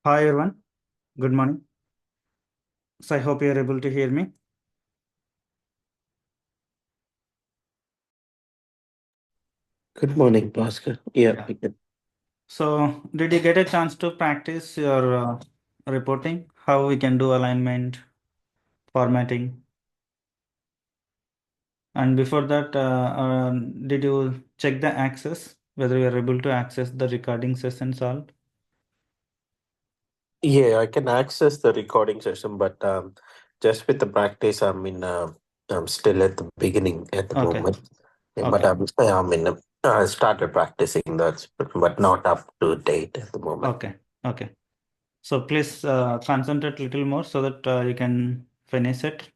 Hi everyone, good morning. So I hope you are able to hear me. Good morning, Bhaskar. Yeah, Yeah. we can. So did you get a chance to practice your reporting? How we can do alignment, formatting, and before that, did you check the access whether you are able to access the recording sessions all? Yeah, I can access the recording session, but just with the practice, I'm still at the beginning at the Okay, moment. But okay, I started practicing that, but not up to date at the moment. okay, okay. So please concentrate little more so that you can finish it.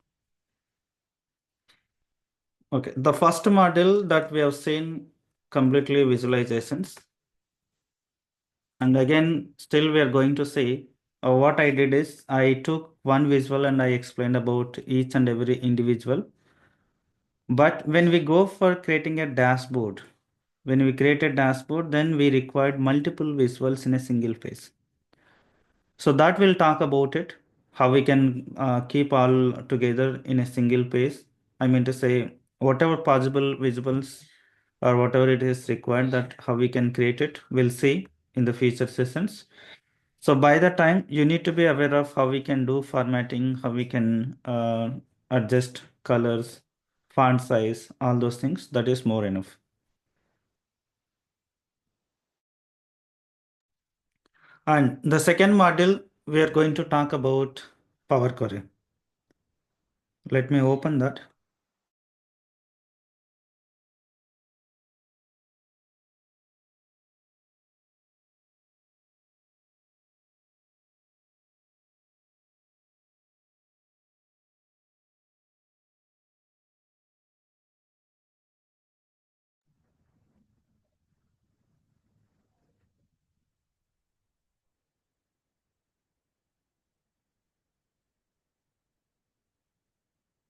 Okay, the first model that we have seen completely visualizations. And again, still we are going to see what I did is I took one visual and I explained about each and every individual. But when we go for creating a dashboard, when we create a dashboard, then we required multiple visuals in a single phase. So that we'll talk about it, how we can keep all together in a single page. I mean to say, whatever possible visuals or whatever it is required, that how we can create it, we'll see in the future sessions. So by the time you need to be aware of how we can do formatting, how we can adjust colors, font size, all those things, that is more enough. And the second module, we are going to talk about Power Query. Let me open that.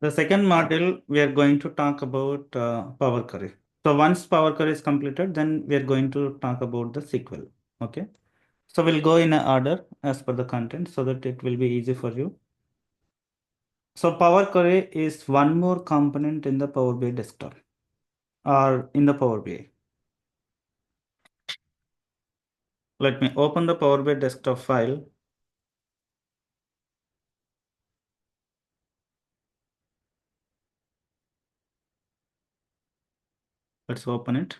The second module, we are going to talk about Power Query. So once Power Query is completed, then we are going to talk about the SQL. Okay. So we'll go in a order as per the content so that it will be easy for you. So Power Query is one more component in the Power BI desktop or in the Power BI. Let me open the Power BI desktop file. Let's open it.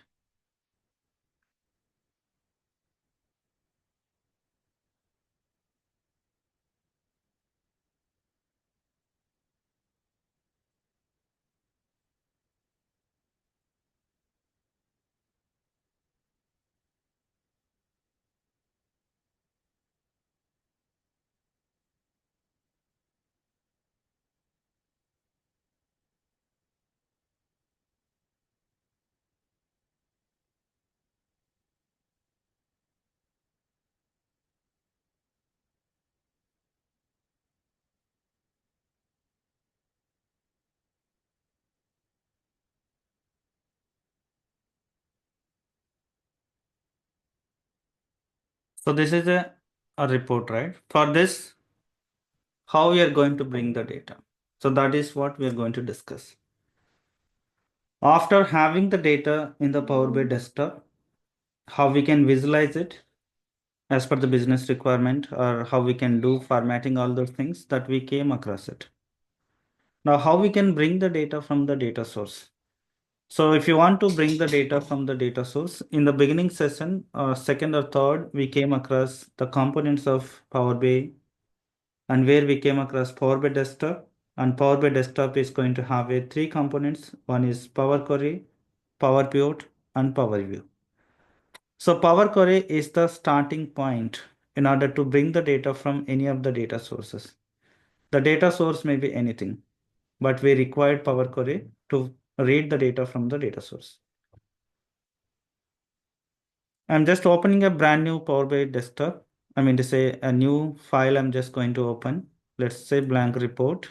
So this is a report, right? For this, how we are going to bring the data. So that is what we are going to discuss. After having the data in the Power BI desktop, how we can visualize it as per the business requirement or how we can do formatting, all those things that we came across it. Now, how we can bring the data from the data source. So if you want to bring the data from the data source, in the beginning session, second or third, we came across the components of Power BI and where we came across Power BI Desktop. And Power BI Desktop is going to have a three components. One is Power Query, Power Pivot, and Power View. So Power Query is the starting point in order to bring the data from any of the data sources. The data source may be anything, but we required Power Query to read the data from the data source. I'm just opening a brand new Power BI desktop. I mean to say a new file I'm just going to open. Let's say blank report.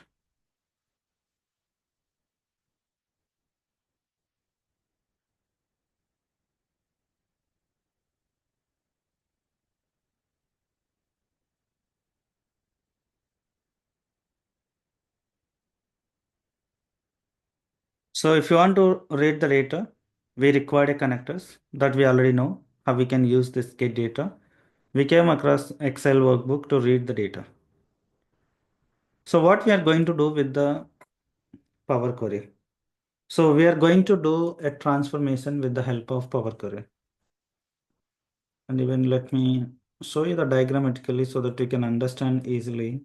So if you want to read the data, we required a connectors that we already know how we can use this get data. We came across Excel workbook to read the data. So what we are going to do with the Power Query? So we are going to do a transformation with the help of Power Query. And even let me show you the diagrammatically so that you can understand easily.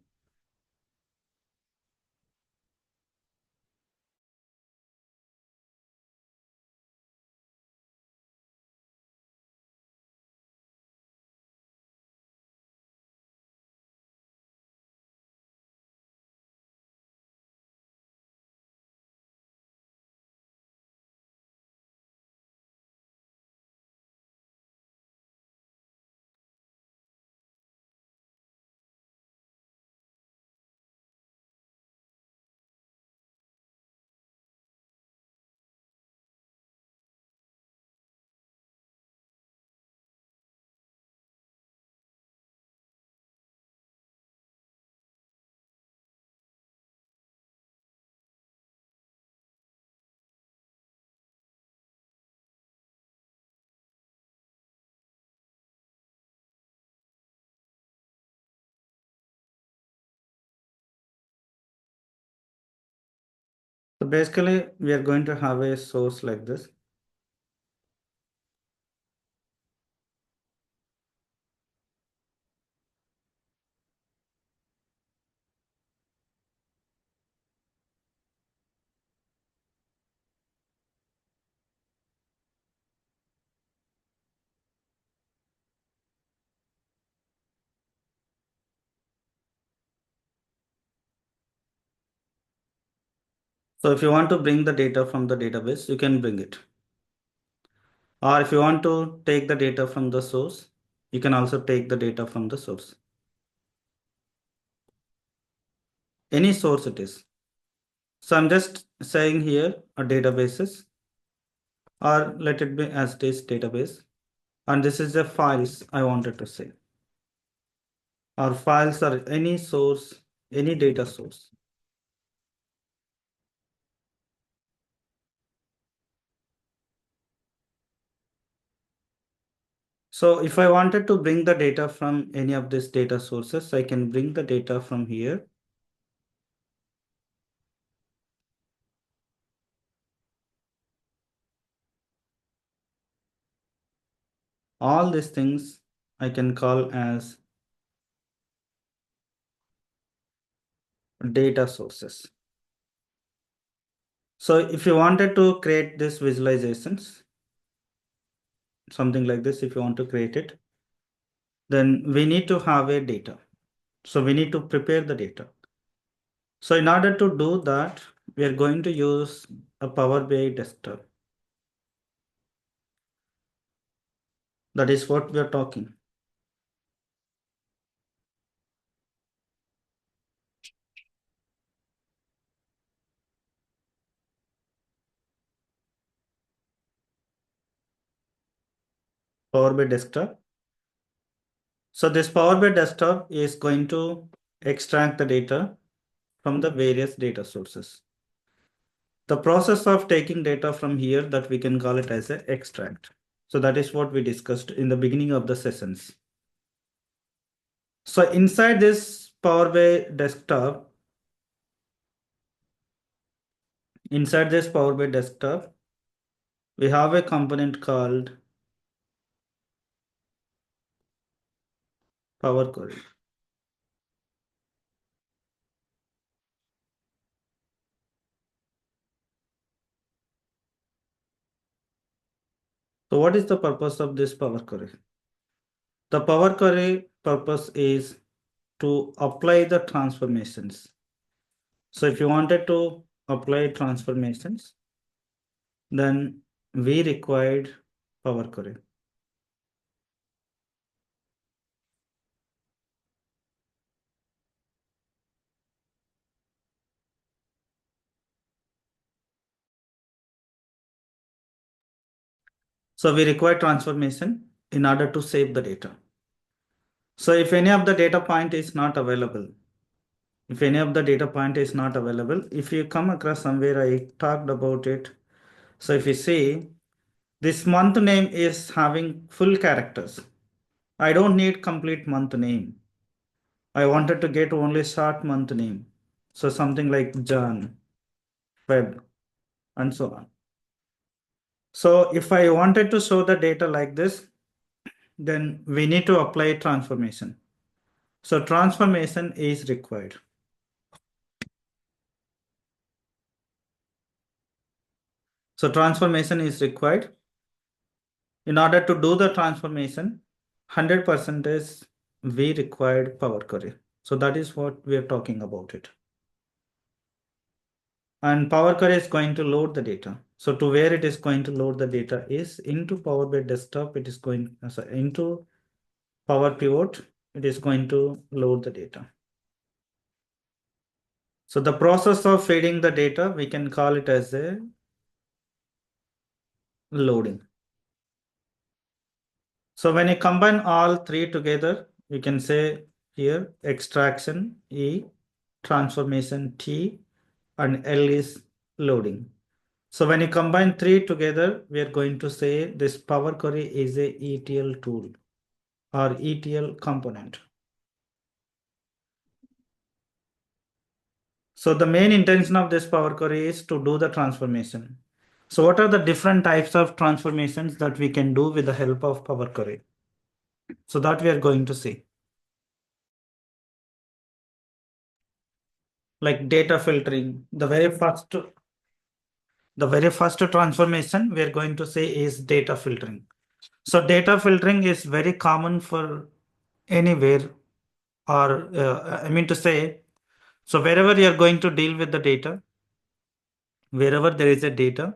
So basically, we are going to have a source like this. So if you want to bring the data from the database, you can bring it. Or if you want to take the data from the source, you can also take the data from the source. Any source it is. So I'm just saying here a databases, or let it be as it is database. And this is the files I wanted to say. Our files are any source, any data source. So if I wanted to bring the data from any of these data sources, I can bring the data from here. All these things I can call as data sources. So if you wanted to create this visualizations, something like this, if you want to create it, then we need to have a data. So we need to prepare the data. So in order to do that, we are going to use a Power BI desktop. That is what we are talking. Power BI desktop. So this Power BI desktop is going to extract the data from the various data sources. The process of taking data from here, that we can call it as a extract. So that is what we discussed in the beginning of the sessions. So inside this Power BI desktop, we have a component called Power Query. So what is the purpose of this Power Query? The Power Query purpose is to apply the transformations. So if you wanted to apply transformations, then we required Power Query. So we require transformation in order to save the data. So if any of the data point is not available, If any of the data point is not available, if you come across somewhere, I talked about it. So if you see this month name is having full characters, I don't need complete month name. I wanted to get only short month name. So something like Jan, Feb, and so on. So if I wanted to show the data like this, then we need to apply transformation. So transformation is required. So transformation is required. In order to do the transformation, 100% is we required Power Query. So that is what we are talking about it. And Power Query is going to load the data. So to where it is going to load the data is into Power BI desktop. It is going into Power Pivot. It is going to load the data. So the process of feeding the data, we can call it as a loading. So when you combine all three together, you can say here extraction E, transformation T, and L is loading. So when you combine three together, we are going to say this Power Query is a ETL tool or ETL component. So the main intention of this Power Query is to do the transformation. So what are the different types of transformations that we can do with the help of Power Query? So that we are going to see. Like data filtering, the very first transformation we are going to say is data filtering. So data filtering is very common for anywhere, or I mean to say, so wherever you are going to deal with the data, wherever there is a data,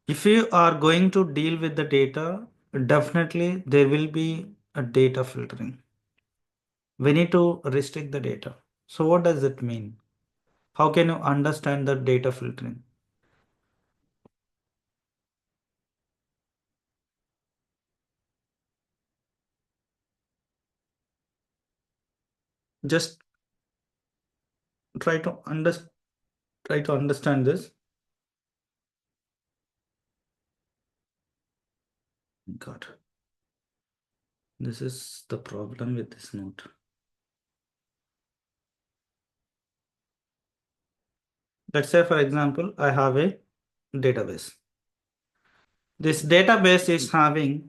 if you are going to deal with the data, definitely there will be a data filtering. We need to restrict the data. So what does it mean? How can you understand the data filtering? Just try to understand this. God, this is the problem with this note. Let's say, for example, I have a database. This database is having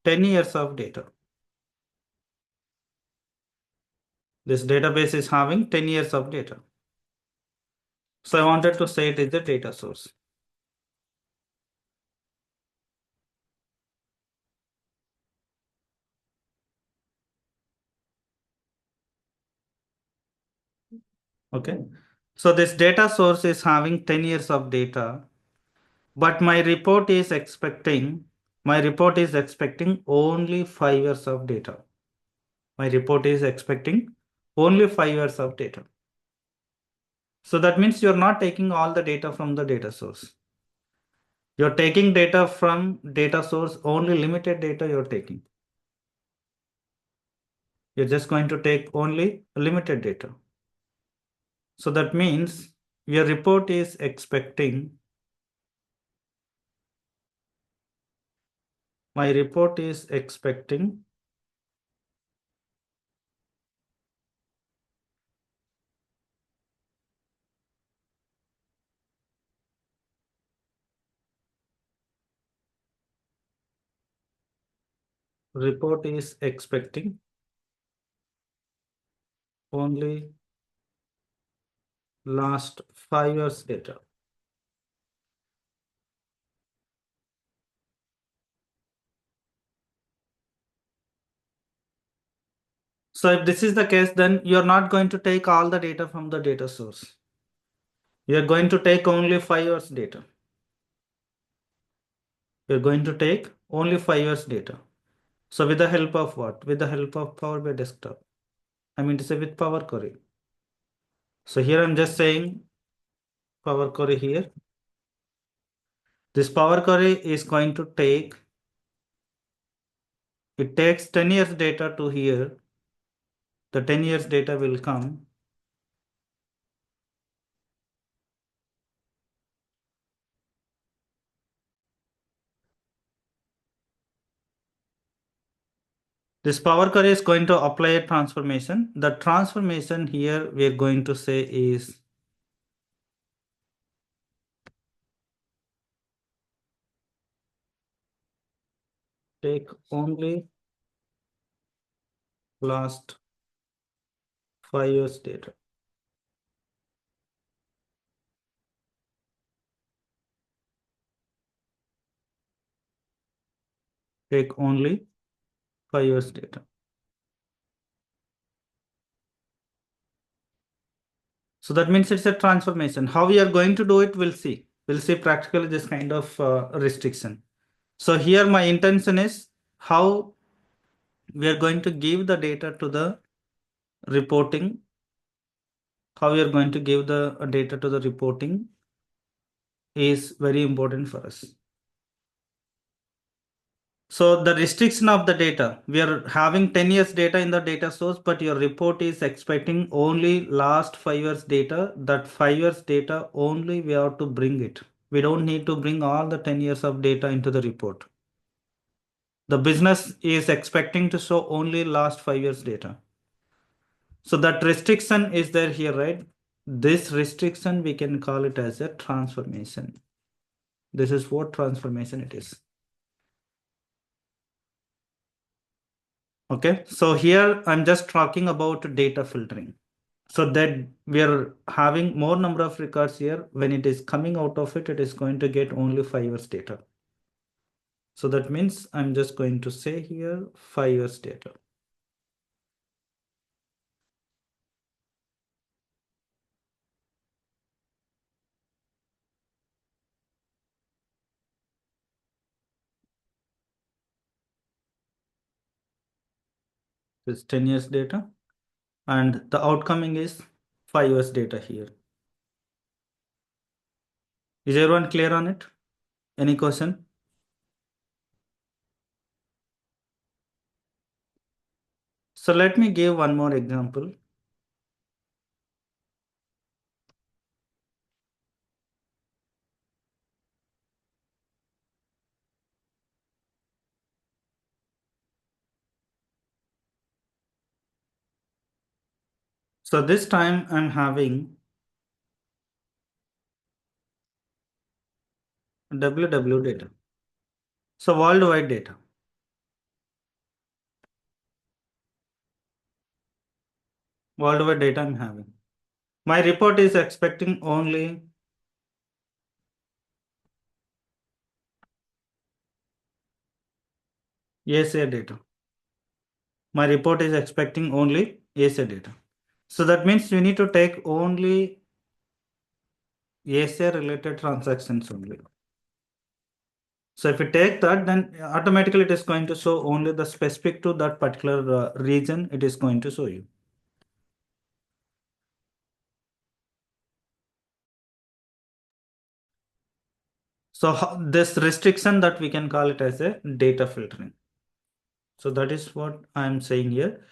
10 years of data. This database is having 10 years of data. So I wanted to say it is a data source. Okay. So this data source is having 10 years of data, but my report is expecting only 5 years of data. My report is expecting only 5 years of data. So that means you're not taking all the data from the data source. You're taking data from data source, only limited data you're taking. You're just going to take only limited data. So that means your report is expecting, my report is expecting report is expecting only last 5 years data. So if this is the case, then you're not going to take all the data from the data source. You're going to take only 5 years data. You're going to take only 5 years data. So with the help of what? With the help of Power BI desktop. I mean to say with Power Query. So here I'm just saying Power Query here. This Power Query is going to take, it takes 10 years data to here. The 10 years data will come. This power query is going to apply a transformation. The transformation here we are going to say is take only last 5 years data. Take only 5 years data. So that means it's a transformation. How we are going to do it, we'll see. We'll see practically this kind of restriction. So here my intention is how we are going to give the data to the reporting. How we are going to give the data to the reporting is very important for us. So the restriction of the data, we are having 10 years data in the data source, but your report is expecting only last 5 years data. That 5 years data only we have to bring it. We don't need to bring all the 10 years of data into the report. The business is expecting to show only last 5 years data. So that restriction is there here, right? This restriction, we can call it as a transformation. This is what transformation it is. Okay, so here I'm just talking about data filtering. So that we are having more number of records here. When it is coming out of it, it is going to get only 5 years data. So that means I'm just going to say here 5 years data. It's 10 years data. And the outcoming is 5 years data here. Is everyone clear on it? Any question? So let me give one more example. So this time I'm having WW data. So worldwide data. Worldwide data I'm having. My report is expecting only ASA data. My report is expecting only ASA data. So that means you need to take only ASA related transactions only. So if you take that, then automatically it is going to show only the specific to that particular region it is going to show you. So this restriction that we can call it as a data filtering. So that is what I'm saying here.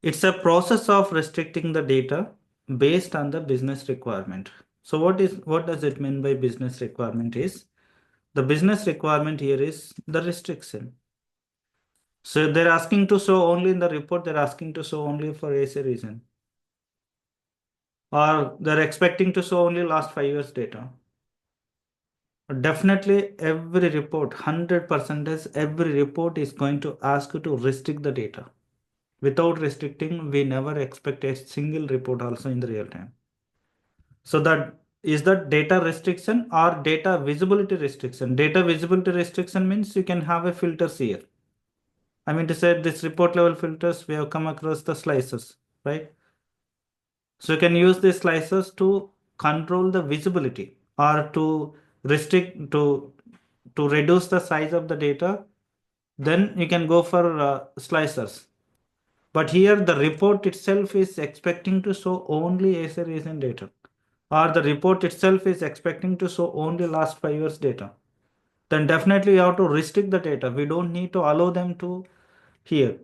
It's a process of restricting the data based on the business requirement. So what does it mean by business requirement is the business requirement here is the restriction. So they're asking to show only in the report, they're asking to show only for ASA region. Or they're expecting to show only last 5 years data. Definitely every report, 100% every report is going to ask you to restrict the data. Without restricting, we never expect a single report also in the real time. So that is the data restriction or data visibility restriction. Data visibility restriction means you can have a filters here. I mean to say this report level filters, we have come across the slices, right? So you can use these slices to control the visibility or to restrict to reduce the size of the data. Then you can go for slicers. But here the report itself is expecting to show only ASA recent data, or the report itself is expecting to show only last 5 years data. Then definitely you have to restrict the data. We don't need to allow them to here.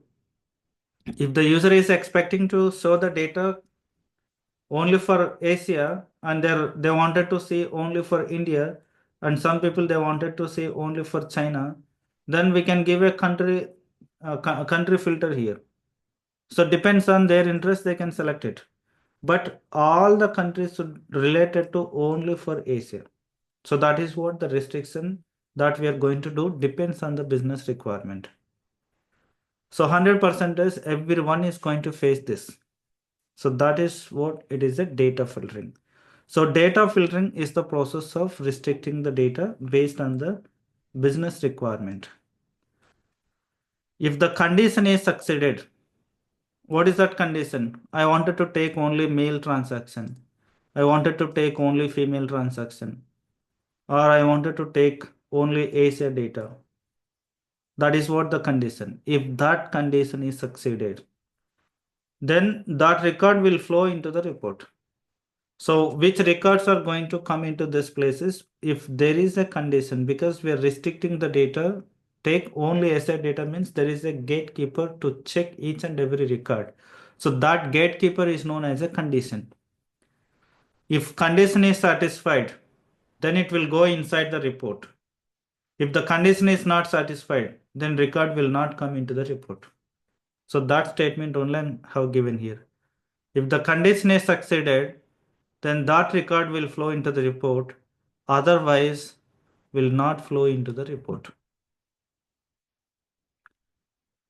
If the user is expecting to show the data only for Asia and they wanted to see only for India, and some people they wanted to see only for China, then we can give a country country filter here. So depends on their interest, they can select it. But all the countries should related to only for Asia. So that is what the restriction that we are going to do depends on the business requirement. So 100% is everyone is going to face this. So that is what it is, a data filtering. So data filtering is the process of restricting the data based on the business requirement. If the condition is succeeded, what is that condition? I wanted to take only male transaction. I wanted to take only female transaction. Or I wanted to take only Asia data. That is what the condition. If that condition is succeeded, then that record will flow into the report. So which records are going to come into this places if there is a condition, because we are restricting the data, take only asset data means there is a gatekeeper to check each and every record. So that gatekeeper is known as a condition. If condition is satisfied, then it will go inside the report. If the condition is not satisfied, then record will not come into the report. So that statement only I have given here. If the condition is succeeded, then that record will flow into the report. Otherwise, will not flow into the report.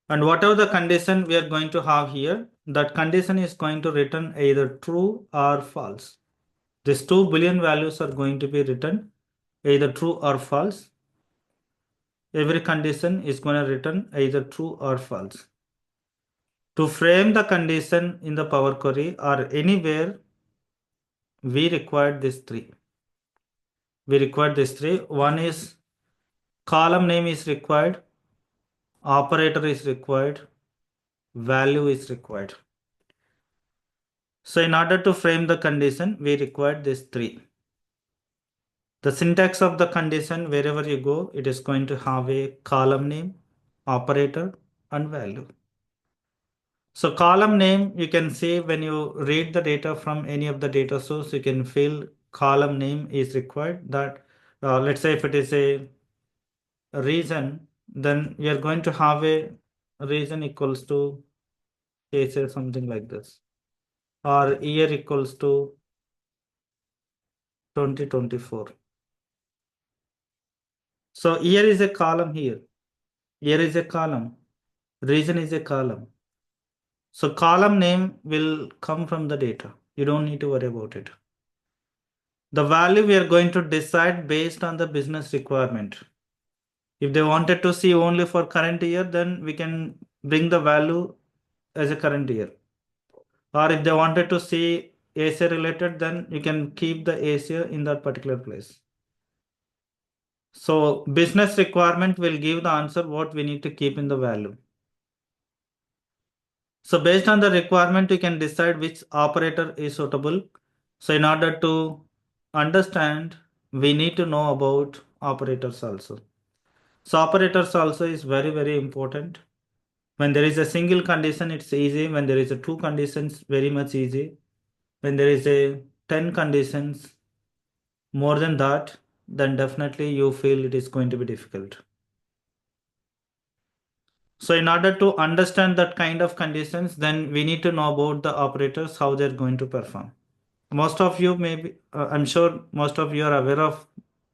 And whatever the condition we are going to have here, that condition is going to return either true or false. These two Boolean values are going to be written either true or false. Every condition is going to return either true or false. To frame the condition in the Power Query or anywhere, we require these three. We require these three. One is column name is required, operator is required, value is required. So in order to frame the condition, we require these three. The syntax of the condition, wherever you go, it is going to have a column name, operator, and value. So column name, you can see when you read the data from any of the data source, you can feel column name is required. That let's say if it is a region, then we are going to have a region equals to, say something like this, or year equals to 2024. So year is a column here. Year is a column. Region is a column. So column name will come from the data. You don't need to worry about it. The value we are going to decide based on the business requirement. If they wanted to see only for current year, then we can bring the value as a current year. Or if they wanted to see Asia related, then you can keep the Asia in that particular place. So business requirement will give the answer what we need to keep in the value. So based on the requirement, you can decide which operator is suitable. So in order to understand, we need to know about operators also. So operators also is very, very important. When there is a single condition, it's easy. When there is a two conditions, very much easy. When there is a 10 conditions, more than that, then definitely you feel it is going to be difficult. So in order to understand that kind of conditions, then we need to know about the operators, how they're going to perform. Most of you maybe, I'm sure most of you are aware of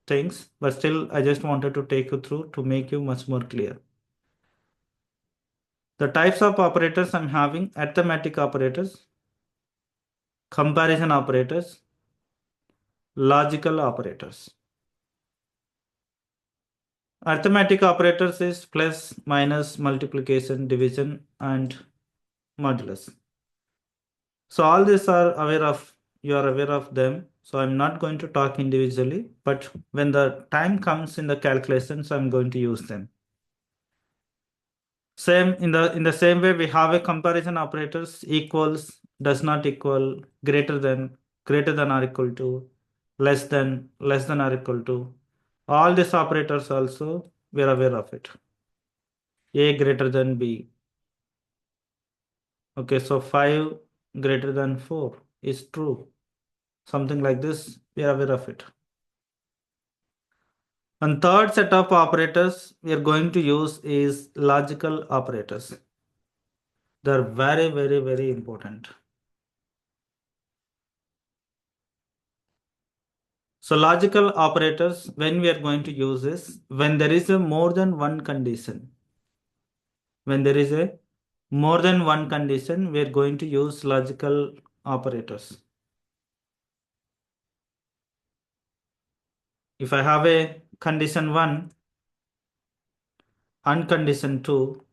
things, but still I just wanted to take you through to make you much more clear. The types of operators I'm having: arithmetic operators, comparison operators, logical operators. Arithmetic operators is plus, minus, multiplication, division, and modulus. So all these are aware of, you are aware of them. So I'm not going to talk individually, but when the time comes in the calculations, I'm going to use them. Same in the same way, we have a comparison operators: equals, does not equal, greater than or equal to, less than or equal to. All these operators also we are aware of it. A greater than B. Okay, so 5 greater than 4 is true. Something like this, we are aware of it. And third set of operators we are going to use is logical operators. They're very, very, very important. So logical operators, when we are going to use is when there is a more than one condition. When there is a more than one condition, we are going to use logical operators. If I have a condition 1 and condition 2,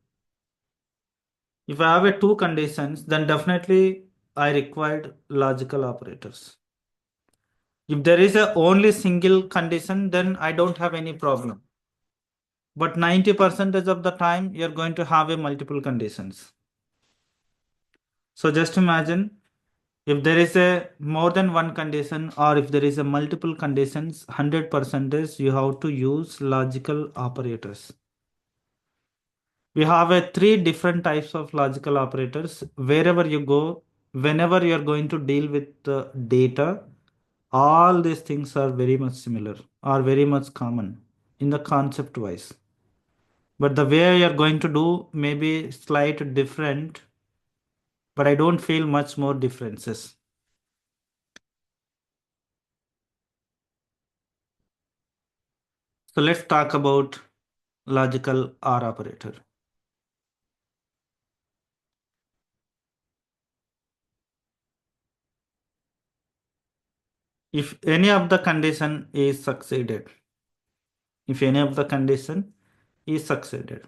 if I have a two conditions, then definitely I required logical operators. If there is a only single condition, then I don't have any problem. But 90% of the time, you're going to have a multiple conditions. So just imagine if there is a more than one condition or if there is a multiple conditions, 100% you have to use logical operators. We have a three different types of logical operators. Wherever you go, whenever you are going to deal with the data, all these things are very much similar or very much common in the concept wise. But the way you are going to do may be slight different, but I don't feel much more differences. So let's talk about logical OR operator. If any of the condition is succeeded, if any of the condition is succeeded.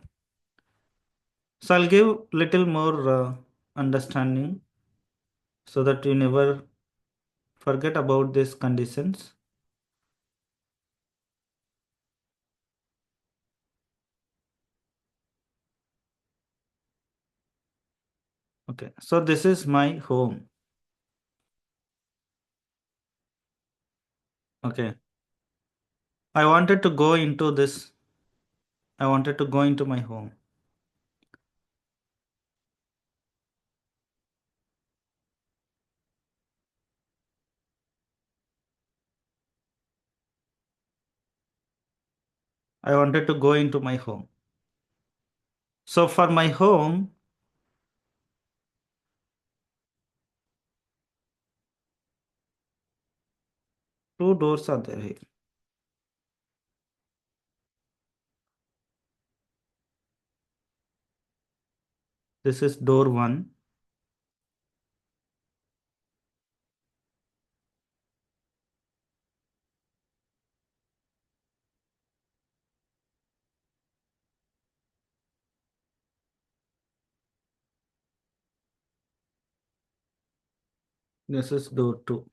So I'll give little more understanding so that you never forget about these conditions. Okay, so this is my home. Okay, I wanted to go into this. I wanted to go into my home. I wanted to go into my home. So for my home, two doors are there here. This is door 1. This is door 2.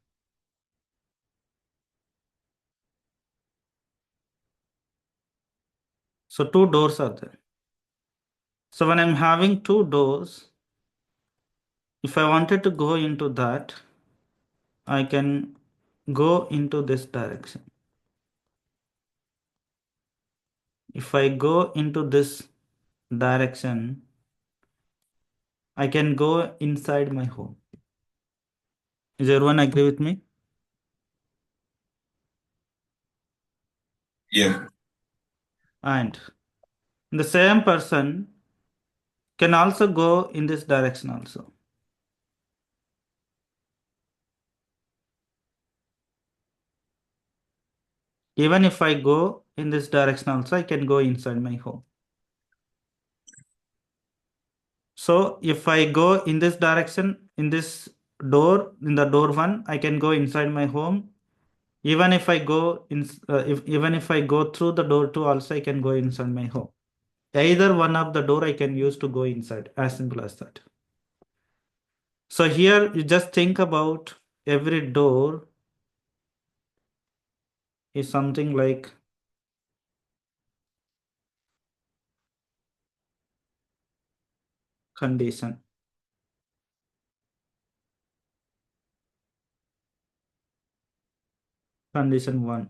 So two doors are there. So when I'm having two doors, if I wanted to go into that, I can go into this direction. If I go into this direction, I can go inside my home. Is everyone agree with me? Yeah. And the same person can also go in this direction also. Even if I go in this direction also, I can go inside my home. So if I go in this direction, in this door, in the door 1, I can go inside my home. Even if I go in, even if I go through the door 2 also, I can go inside my home. Either one of the door I can use to go inside, as simple as that. So here you just think about every door is something like condition. Condition 1.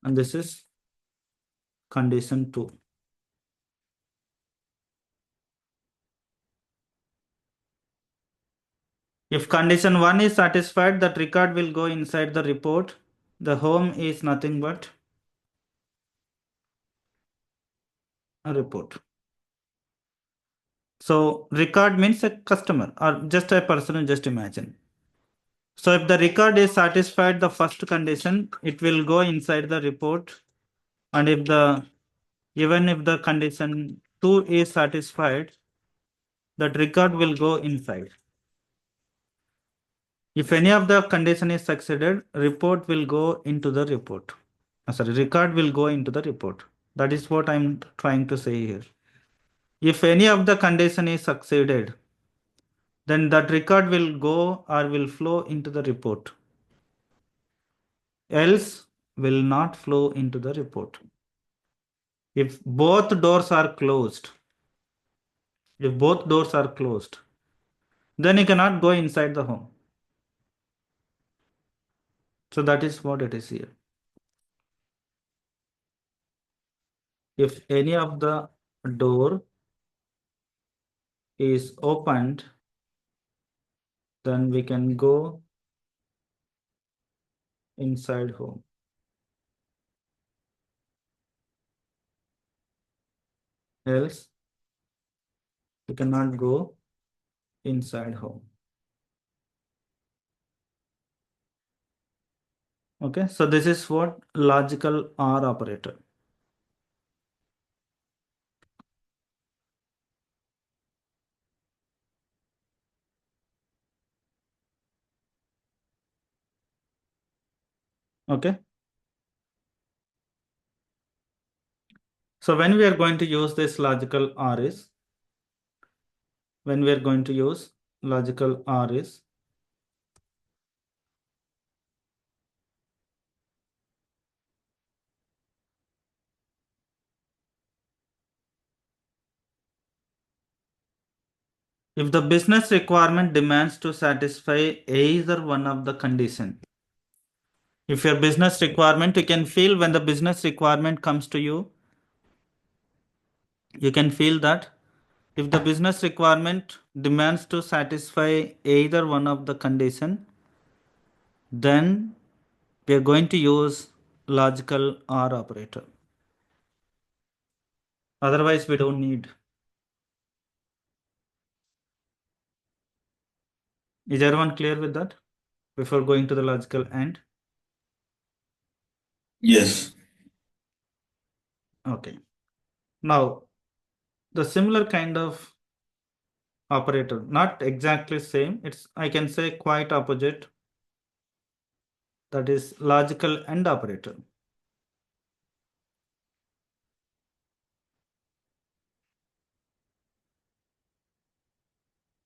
And this is condition 2. If condition 1 is satisfied, that record will go inside the report. The home is nothing but a report. So record means a customer or just a person, just imagine. So if the record is satisfied the first condition, it will go inside the report. And even if the condition 2 is satisfied, that record will go inside. If any of the condition is succeeded, report will go into the report. Record will go into the report. That is what I'm trying to say here. If any of the condition is succeeded, then that record will go or will flow into the report. Else will not flow into the report. If both doors are closed, then you cannot go inside the home. So that is what it is here. If any of the door is opened, then we can go inside home. Else we cannot go inside home. Okay, so this is what logical OR operator. Okay. So when we are going to use this logical OR is, if the business requirement demands to satisfy either one of the condition. If your business requirement, you can feel when the business requirement comes to you, you can feel that if the business requirement demands to satisfy either one of the condition, then we are going to use logical OR operator. Otherwise, we don't need. Is everyone clear with that before going to the logical AND? Yes. Okay. Now, the similar kind of operator, not exactly same, it's, I can say, quite opposite. That is logical AND operator.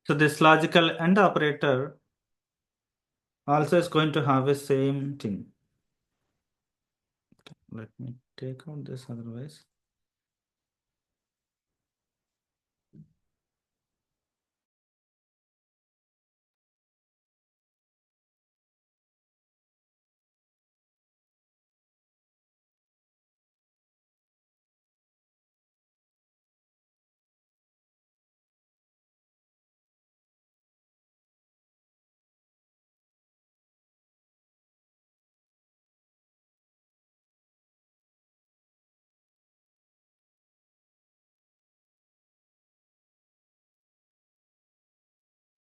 So this logical AND operator also is going to have a same thing. Let me take out this, otherwise.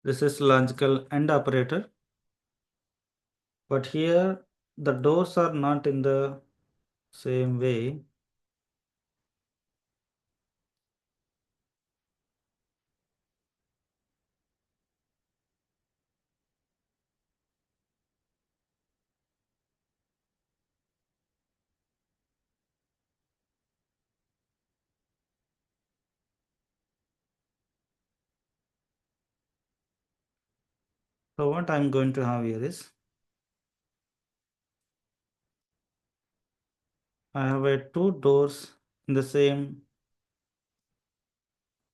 This is logical AND operator. But here the doors are not in the same way. So what I'm going to have here is, I have two doors in the same.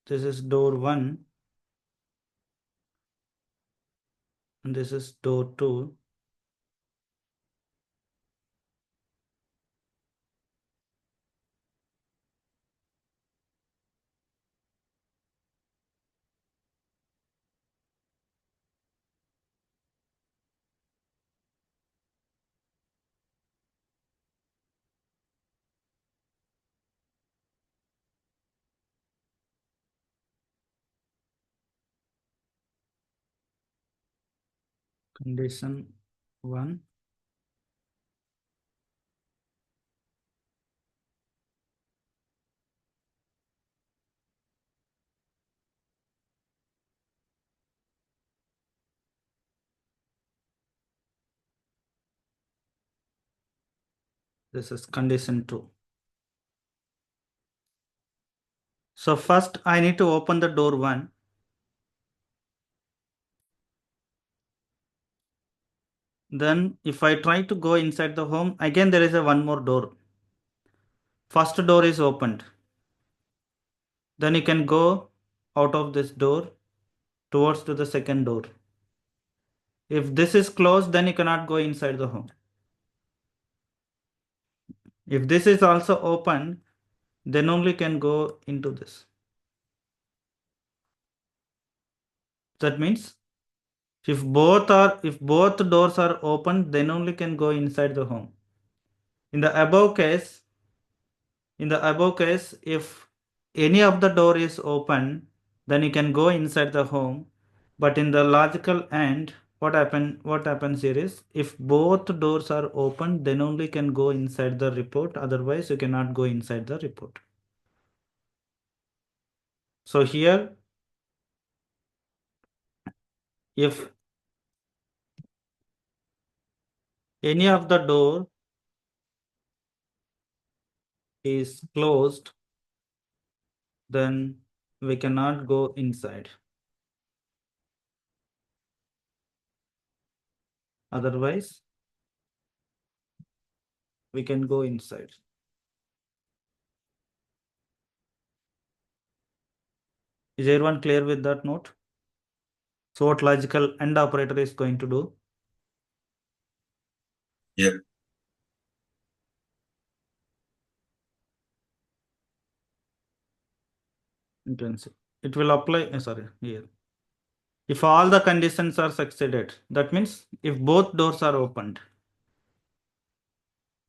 This is door 1 and this is door 2. condition 1. This is condition 2. So first I need to open the door 1. Then if I try to go inside the home, again there is a one more door. First door is opened. Then you can go out of this door towards to the second door. If this is closed, then you cannot go inside the home. If this is also open, then only can go into this. That means if both doors are open, then only can go inside the home. In the above case, if any of the door is open, then you can go inside the home. But in the logical end, what happens here is if both doors are open, then only can go inside the report. Otherwise, you cannot go inside the report. So here, if any of the door is closed, then we cannot go inside. Otherwise, we can go inside. Is everyone clear with that note? So what logical AND operator is going to do? Yeah. You can see. It will apply, sorry, here. If all the conditions are succeeded, that means if both doors are opened,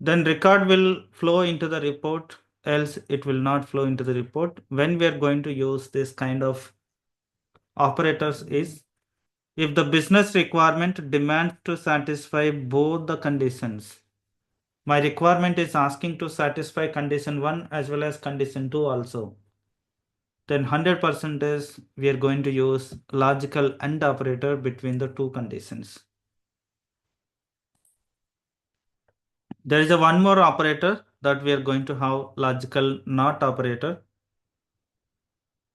then record will flow into the report, else it will not flow into the report. When we are going to use this kind of operators is if the business requirement demands to satisfy both the conditions. My requirement is asking to satisfy condition 1 as well as condition 2 also. Then 100% is we are going to use logical AND operator between the two conditions. There is a one more operator that we are going to have, logical NOT operator.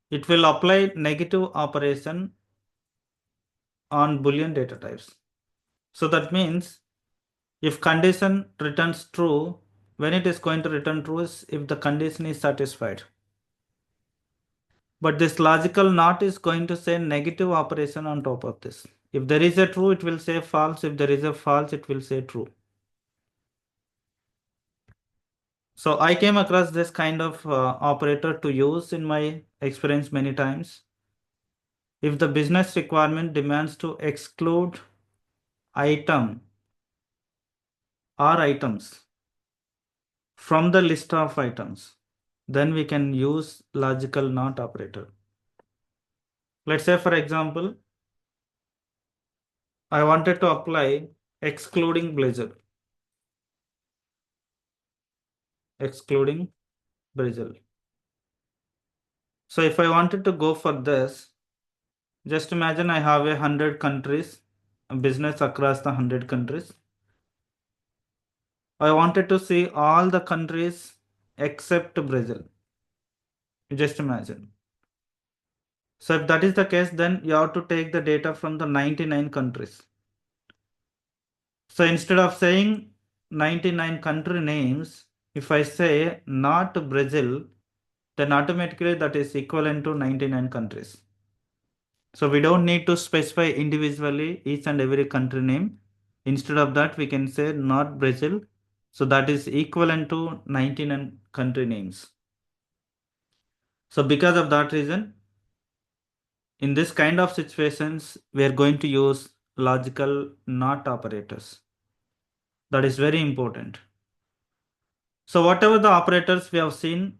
It will apply negative operation on Boolean data types. So that means if condition returns true, when it is going to return true is if the condition is satisfied. But this logical NOT is going to say negative operation on top of this. If there is a true, it will say false. If there is a false, it will say true. So I came across this kind of operator to use in my experience many times. If the business requirement demands to exclude item or items from the list of items, then we can use logical NOT operator. Let's say, for example, I wanted to apply excluding blazer. Excluding Brazil. So if I wanted to go for this, just imagine I have 100 countries, a business across the 100 countries. I wanted to see all the countries except Brazil. Just imagine. So if that is the case, then you have to take the data from the 99 countries. So instead of saying 99 country names, if I say not Brazil, then automatically that is equivalent to 99 countries. So we don't need to specify individually each and every country name. Instead of that, we can say not Brazil. So that is equivalent to 99 country names. So because of that reason, in this kind of situations, we are going to use logical NOT operators. That is very important. So whatever the operators we have seen,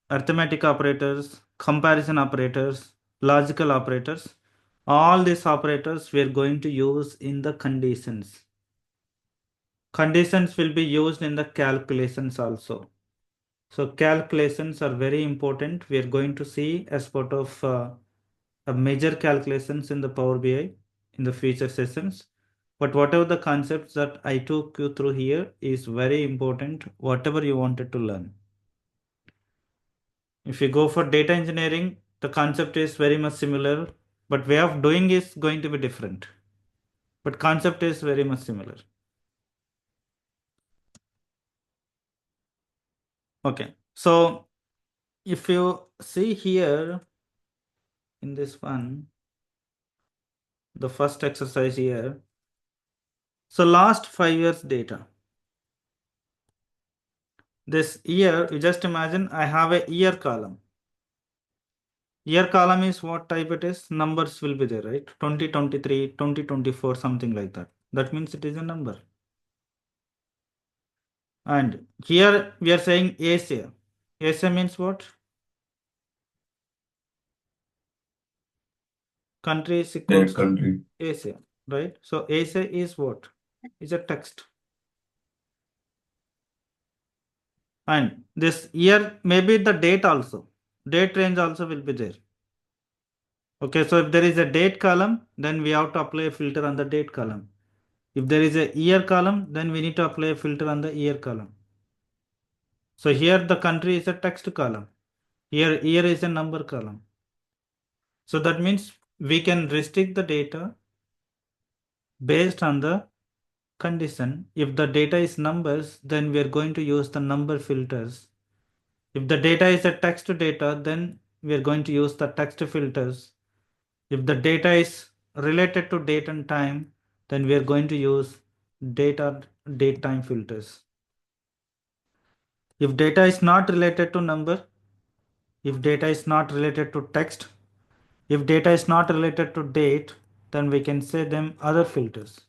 arithmetic operators, comparison operators, logical operators, All these operators we are going to use in the conditions. Conditions will be used in the calculations also. So calculations are very important. We are going to see as part of a major calculations in the Power BI in the future sessions. But whatever the concepts that I took you through here is very important, whatever you wanted to learn. If you go for data engineering, the concept is very much similar, but way of doing is going to be different. But concept is very much similar. Okay, so if you see here in this one, the first exercise here. So last 5 years data. This year, you just imagine I have a year column. Year column is what type it is? Numbers will be there, right? 2023, 2024, something like that. That means it is a number. And here we are saying Asia. Asia means what? Country is equals to country. Asia, right? So Asia is what? Is a text. And this year, maybe the date also. Date range also will be there. Okay, so if there is a date column, then we have to apply a filter on the date column. If there is a year column, then we need to apply a filter on the year column. So here the country is a text column. Here year is a number column. So that means we can restrict the data based on the condition. If the data is numbers, then we are going to use the number filters. If the data is a text data, then we are going to use the text filters. If the data is related to date and time, then we are going to use date time filters. If data is not related to number, if data is not related to text, if data is not related to date, then we can say them other filters.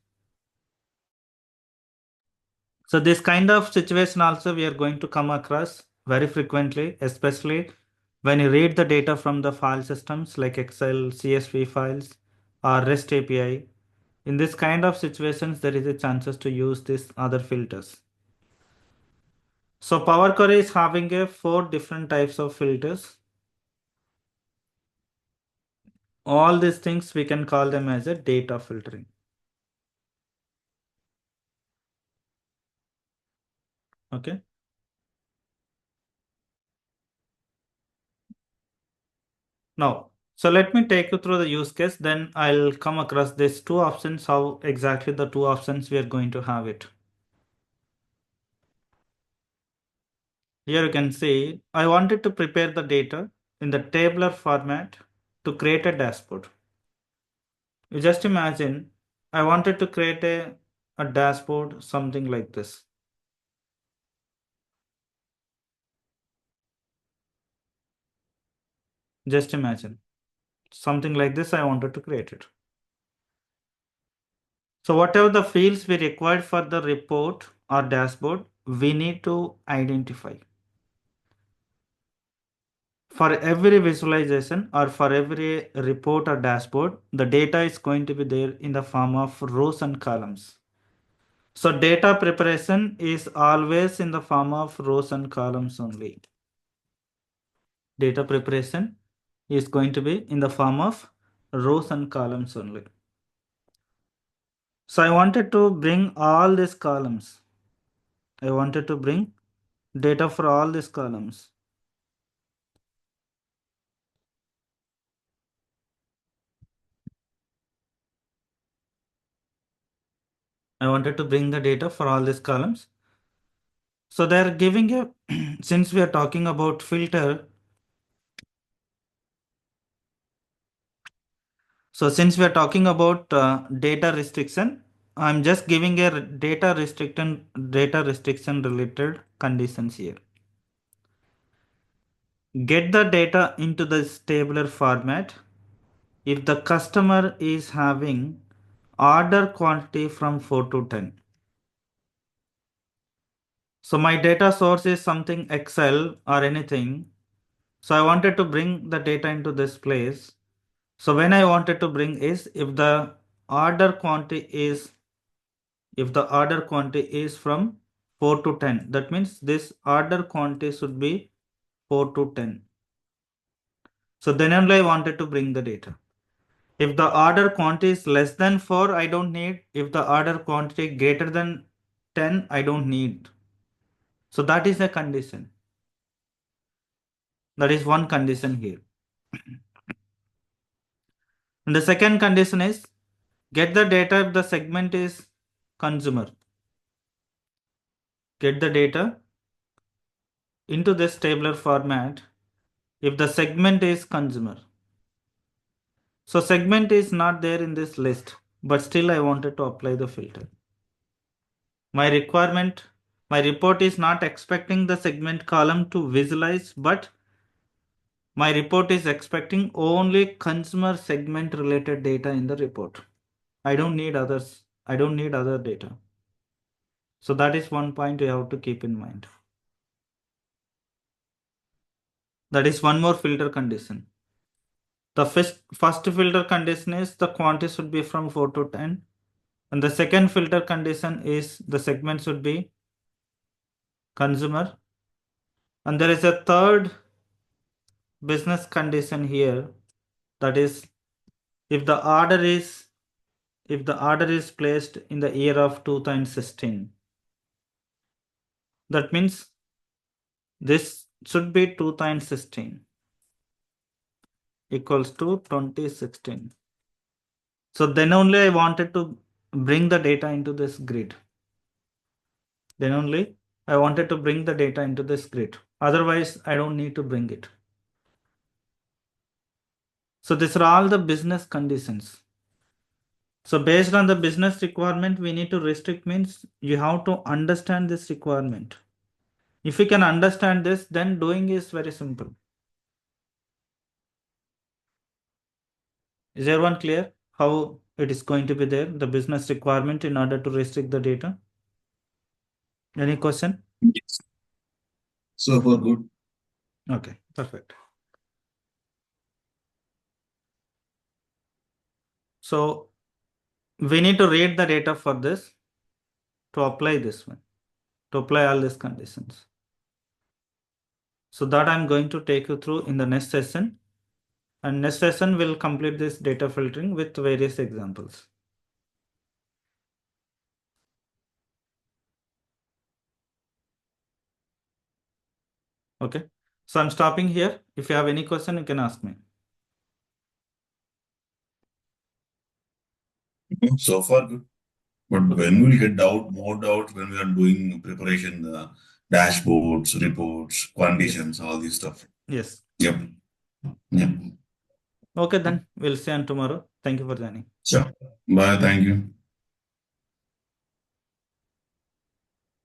So this kind of situation also we are going to come across very frequently, especially when you read the data from the file systems like Excel, CSV files, or REST API. In this kind of situations, there is a chances to use these other filters. So Power Query is having a 4 different types of filters. All these things we can call them as a data filtering. Okay. Now, so let me take you through the use case, then I'll come across these two options, how exactly the two options we are going to have it. Here you can see, I wanted to prepare the data in the tabular format to create a dashboard. You just imagine, I wanted to create a dashboard, something like this. Just imagine, something like this, I wanted to create it. So whatever the fields we required for the report or dashboard, we need to identify. For every visualization or for every report or dashboard, the data is going to be there in the form of rows and columns. So data preparation is always in the form of rows and columns only. Data preparation is going to be in the form of rows and columns only. So I wanted to bring all these columns. I wanted to bring data for all these columns. I wanted to bring the data for all these columns. So they're giving a, since we are talking about filter, so since we are talking about data restriction, I'm just giving a data restriction related conditions here. Get the data into this tabular format if the customer is having order quantity from 4 to 10. So my data source is something Excel or anything. So I wanted to bring the data into this place. So when I wanted to bring is if the order quantity is from 4 to 10, that means this order quantity should be 4 to 10. So then only I wanted to bring the data. If the order quantity is less than 4, I don't need. If the order quantity greater than 10, I don't need. So that is a condition. That is one condition here. And the second condition is get the data if the segment is consumer. Get the data into this tabular format if the segment is consumer. So segment is not there in this list, but still I wanted to apply the filter. My report is not expecting the segment column to visualize, but my report is expecting only consumer segment related data in the report. I don't need others. I don't need other data. So that is one point you have to keep in mind. That is one more filter condition. The first filter condition is the quantity should be from 4 to 10. And the second filter condition is the segment should be consumer. And there is a third business condition here, that is if the order is placed in the year of 2016, that means this should be 2016 equals to 2016. So then only I wanted to bring the data into this grid. Then only I wanted to bring the data into this grid. Otherwise, I don't need to bring it. So these are all the business conditions. So based on the business requirement, we need to restrict means you have to understand this requirement. If you can understand this, then doing is very simple. Is everyone clear how it is going to be there, the business requirement in order to restrict the data? Any question? Yes. So far, good. Okay, perfect. So we need to read the data for this to apply this one, to apply all these conditions. So that I'm going to take you through in the next session. And next session will complete this data filtering with various examples. Okay, so I'm stopping here. If you have any question, you can ask me. So far, good. But when we get more doubts when we are doing preparation, the dashboards, reports, conditions, all this stuff. Yes. Yep. Yep. Okay, then we'll see you on tomorrow. Thank you for joining. Sure. Bye. Thank you.